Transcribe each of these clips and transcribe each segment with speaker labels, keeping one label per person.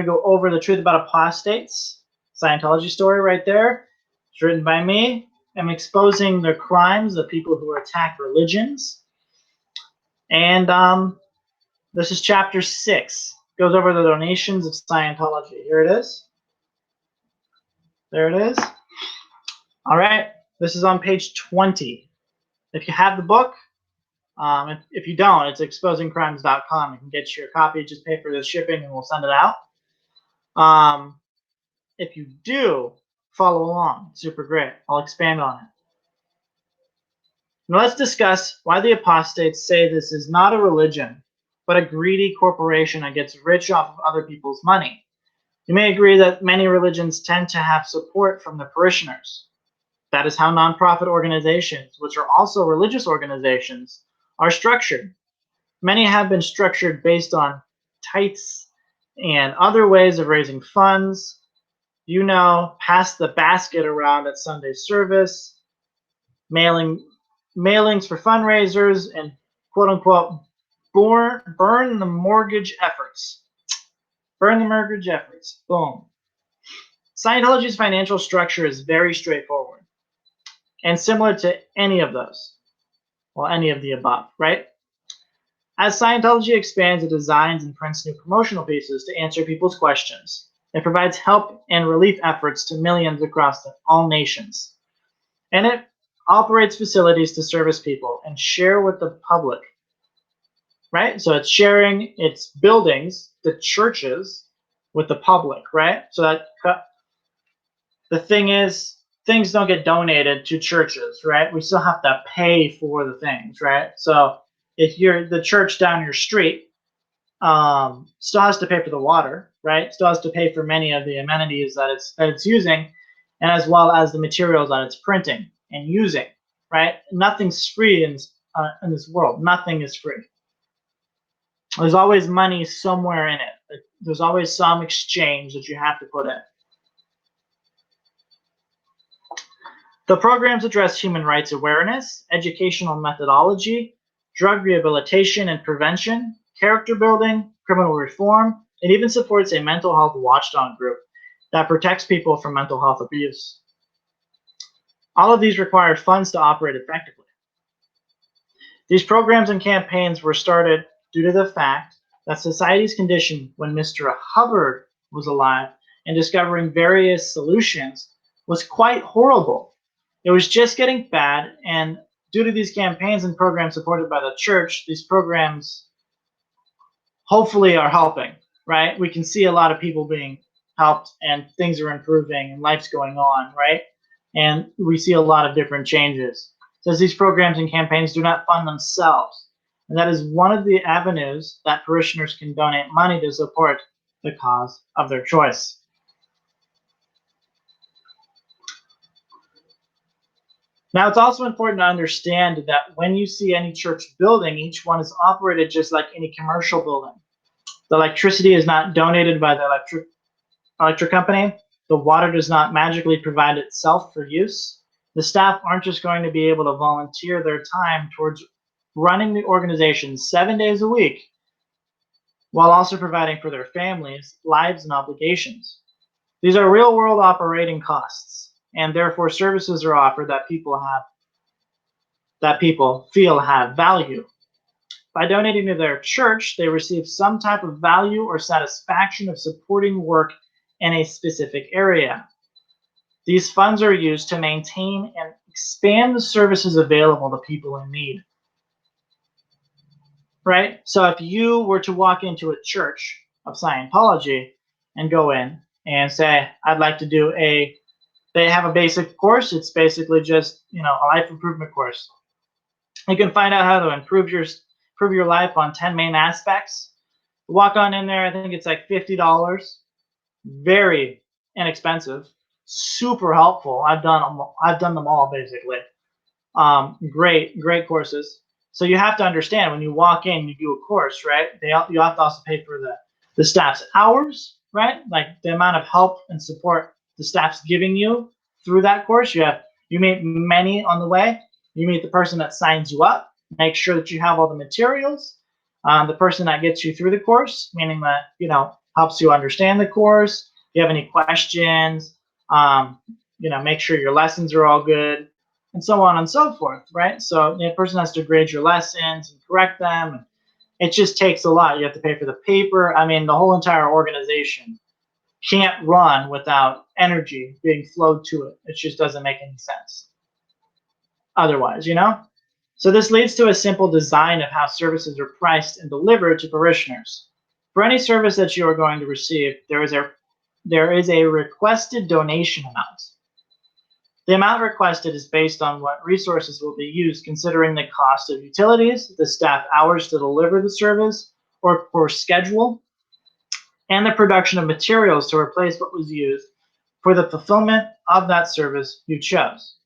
Speaker 1: go over the truth about apostates, Scientology story right there. It's written by me. I'm exposing the crimes of people who attack religions. And this is chapter 6. Goes over the donations of Scientology. Here it is. There it is. All right. This is on page 20. If you have the book, if you don't, it's exposingcrimes.com. You can get your copy. Just pay for the shipping, and we'll send it out. If you do, follow along. Super great. I'll expand on it. Now let's discuss why the apostates say this is not a religion, but a greedy corporation that gets rich off of other people's money. You may agree that many religions tend to have support from the parishioners. That is how nonprofit organizations, which are also religious organizations, are structured. Many have been structured based on tithes and other ways of raising funds. You know, pass the basket around at Sunday service, mailings for fundraisers, and quote unquote, burn the mortgage efforts. Burn the mortgage efforts. Boom. Scientology's financial structure is very straightforward and similar to any of those. Well, any of the above, right? As Scientology expands, it designs and prints new promotional pieces to answer people's questions. It provides help and relief efforts to millions across all nations. And it operates facilities to service people and share with the public, right? So it's sharing its buildings, the churches, with the public, right? So that the thing is, things don't get donated to churches, right? We still have to pay for the things, right? So if you're the church down your street, still has to pay for the water, right? Still has to pay for many of the amenities that it's using, and as well as the materials that it's printing and using, right? Nothing's free in this world. Nothing is free. There's always money somewhere in it. There's always some exchange that you have to put in. The programs address human rights awareness, educational methodology, drug rehabilitation and prevention, character building, criminal reform. It even supports a mental health watchdog group that protects people from mental health abuse. All of these require funds to operate effectively. These programs and campaigns were started due to the fact that society's condition when Mr. Hubbard was alive and discovering various solutions was quite horrible. It was just getting bad, and due to these campaigns and programs supported by the church, these programs hopefully are helping, right? We can see a lot of people being helped and things are improving and life's going on, right? And we see a lot of different changes. So these programs and campaigns do not fund themselves. And that is one of the avenues that parishioners can donate money to support the cause of their choice. Now, it's also important to understand that when you see any church building, each one is operated just like any commercial building. The electricity is not donated by the electric company. The water does not magically provide itself for use. The staff aren't just going to be able to volunteer their time towards running the organization 7 days a week while also providing for their families, lives, and obligations. These are real-world operating costs, and therefore services are offered that people feel have value. By donating to their church, they receive some type of value or satisfaction of supporting work in a specific area. These funds are used to maintain and expand the services available to people in need. Right? So if you were to walk into a church of Scientology and go in and say, I'd like to do they have a basic course. It's basically just, a life improvement course. You can find out how to improve your life on 10 main aspects. Walk on in there. I think it's like $50. Very inexpensive. Super helpful. I've done them all basically. Great courses. So you have to understand when you walk in, you do a course, right? You have to also pay for the staff's hours, right? Like the amount of help and support the staff's giving you through that course. You meet many on the way. You meet the person that signs you up, make sure that you have all the materials. The person that gets you through the course, meaning that helps you understand the course. If you have any questions, make sure your lessons are all good, and so on and so forth, right? So the person has to grade your lessons and correct them. And it just takes a lot. You have to pay for the paper. I mean, the whole entire organization can't run without energy being flowed to it. It just doesn't make any sense otherwise, So this leads to a simple design of how services are priced and delivered to parishioners. For any service that you are going to receive, there is a requested donation amount. The amount requested is based on what resources will be used, considering the cost of utilities, the staff hours to deliver the service or course schedule, and the production of materials to replace what was used for the fulfillment of that service you chose.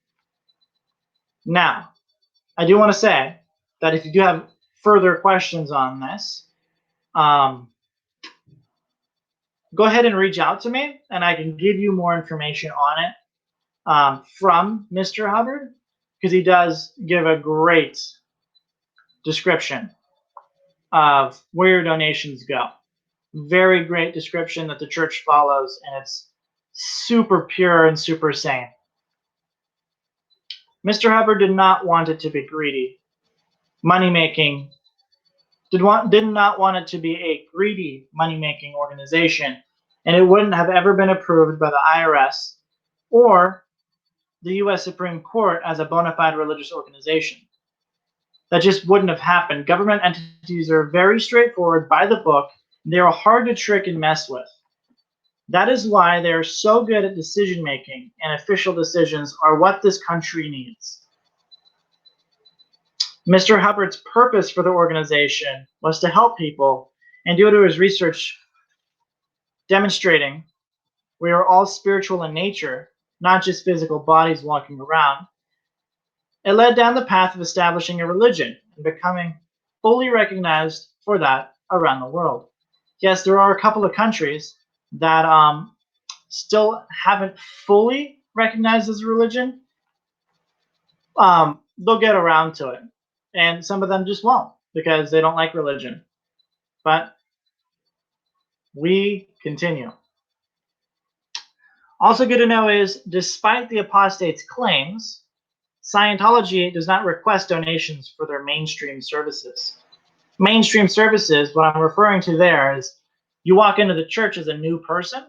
Speaker 1: Now, I do want to say that if you do have further questions on this, go ahead and reach out to me, and I can give you more information on it from Mr. Hubbard, because he does give a great description of where your donations go. Very great description that the church follows, and it's super pure and super sane. Mr. Hubbard did not want it to be greedy, money-making, did not want it to be a greedy money-making organization, and it wouldn't have ever been approved by the IRS or the U.S. Supreme Court as a bona fide religious organization. That just wouldn't have happened. Government entities are very straightforward, by the book. They are hard to trick and mess with. That is why they are so good at decision making, and official decisions are what this country needs. Mr. Hubbard's purpose for the organization was to help people, and due to his research demonstrating we are all spiritual in nature, not just physical bodies walking around, it led down the path of establishing a religion and becoming fully recognized for that around the world. Yes, there are a couple of countries that still haven't fully recognized as a religion. They'll get around to it, and some of them just won't because they don't like religion. But we continue. Also good to know is, despite the Apostates' claims, Scientology does not request donations for their mainstream services. Mainstream services, what I'm referring to there is, you walk into the church as a new person,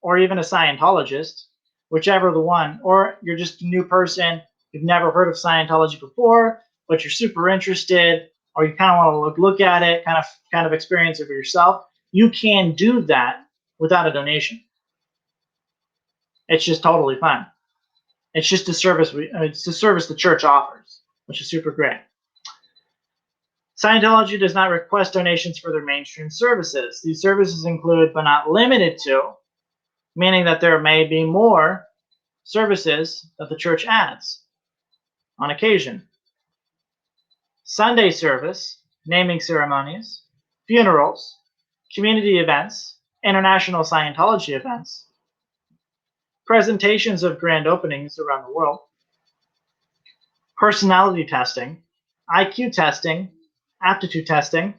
Speaker 1: or even a Scientologist, whichever the one, or you're just a new person, you've never heard of Scientology before, but you're super interested, or you kind of want to look at it, kind of experience it for yourself. You can do that without a donation. It's just totally fine. It's just a service. It's a service the church offers, which is super great. Scientology does not request donations for their mainstream services. These services include, but not limited to, meaning that there may be more services that the church adds on occasion. Sunday service, naming ceremonies, funerals, community events, international Scientology events, presentations of grand openings around the world, personality testing, IQ testing, aptitude testing,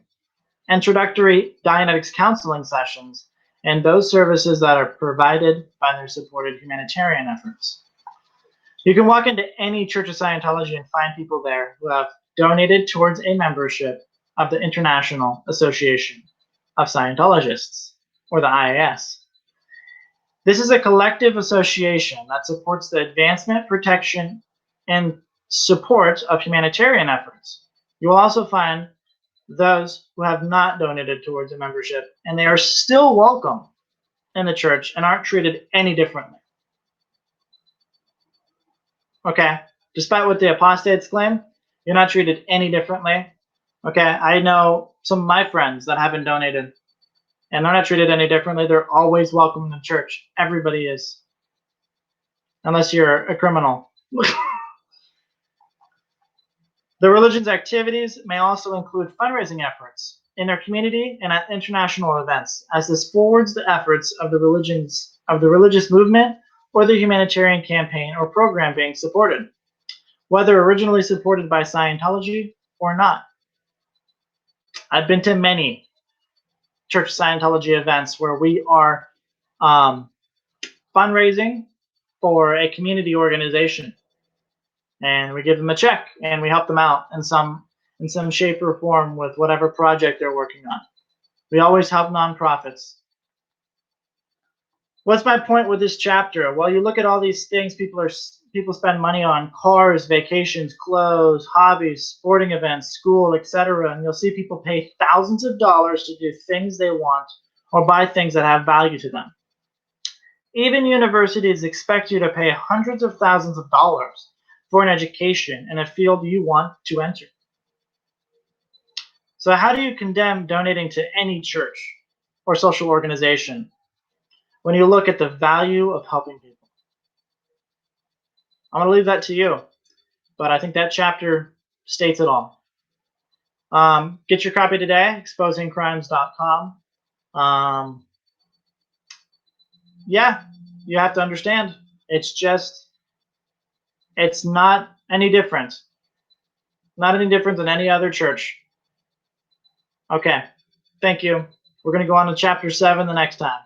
Speaker 1: introductory Dianetics counseling sessions, and those services that are provided by their supported humanitarian efforts. You can walk into any Church of Scientology and find people there who have donated towards a membership of the International Association of Scientologists, or the IAS. This is a collective association that supports the advancement, protection, and support of humanitarian efforts. You will also find those who have not donated towards a membership, and they are still welcome in the church and aren't treated any differently. Okay, despite what the apostates claim, you're not treated any differently. Okay, I know some of my friends that haven't donated, and they're not treated any differently. They're always welcome in the church. Everybody is, unless you're a criminal. The religion's activities may also include fundraising efforts in their community and at international events, as this forwards the efforts of the religious movement or the humanitarian campaign or program being supported, whether originally supported by Scientology or not. I've been to many Church Scientology events where we are fundraising for a community organization, and we give them a check and we help them out in some shape or form with whatever project they're working on. We always help nonprofits. What's my point with this chapter? Well, you look at all these things people spend money on: cars, vacations, clothes, hobbies, sporting events, school, etc. And you'll see people pay thousands of dollars to do things they want or buy things that have value to them. Even universities expect you to pay hundreds of thousands of dollars for an education in a field you want to enter. So how do you condemn donating to any church or social organization when you look at the value of helping people? I'm going to leave that to you, but I think that chapter states it all. Get your copy today, exposingcrimes.com. Yeah, you have to understand. It's not any different. Not any different than any other church. Okay, thank you. We're going to go on to chapter 7 the next time.